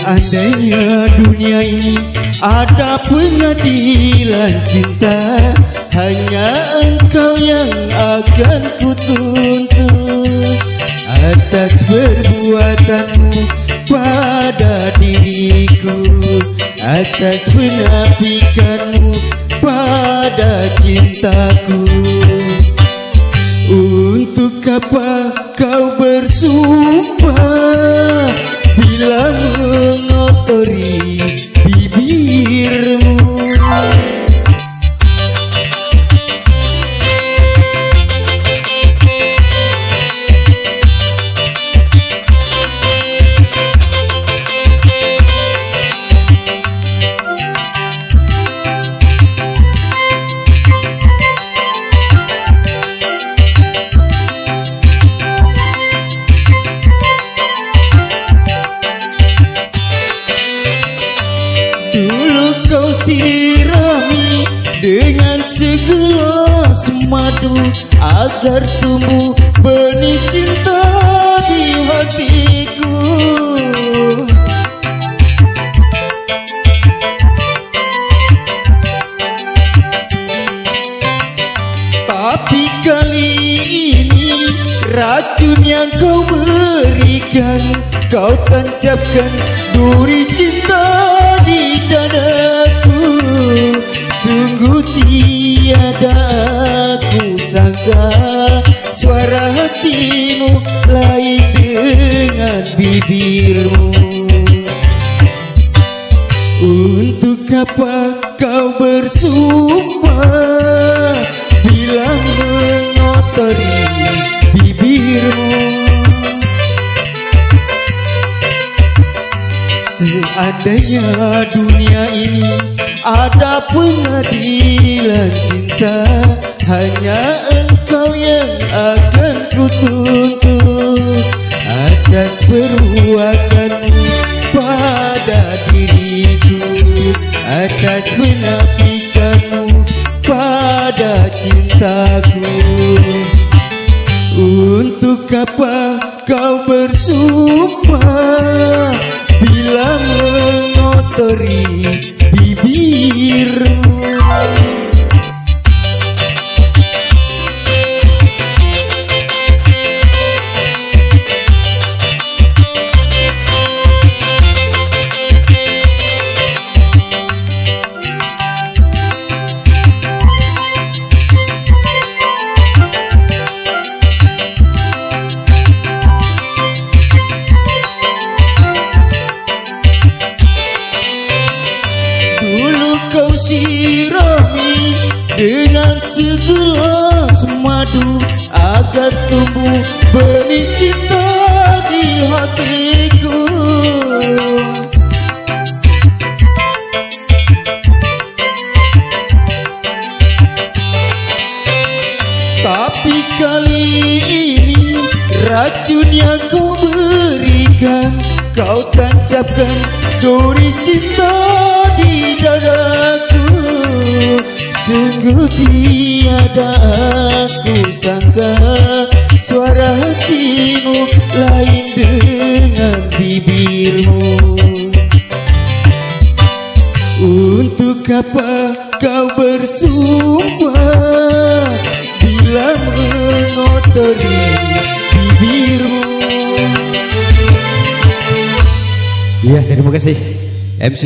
Seandainya dunia ini ada pengadilan cinta, hanya engkau yang akan kutuntut atas perbuatanmu pada diriku, atas penafikanmu pada cintaku. Untuk apa kau bersumpah bila mengotori bibirmu? Kau sirami dengan segelas madu agar tumbuh benih cinta di hatiku. Tapi kali ini racun yang kau berikan, kau tancapkan duri cinta di dadaku. Sungguh tiada aku sangka suara hatimu lain dengan bibirmu. Untuk apa kau bersumpah bila mengotori bibirmu? Seandainya dunia ini ada pengadilan cinta, hanya engkau yang akan kutuntut atas perbuatanmu pada diriku, atas penafikanmu pada cintaku. Untuk apa kau bersumpah bila mengotori bibirmu? Kau sirami dengan segelas madu agar tumbuh benih cinta di hatiku. Tapi kali ini racun yang kau berikan, kau tancapkan duri cinta di dadaku. Sungguh tiada aku sangka suara hatimu lain dengan bibirmu. Untuk apa kau bersumpah bila mengotori bibirmu? Ya, terima kasih MC.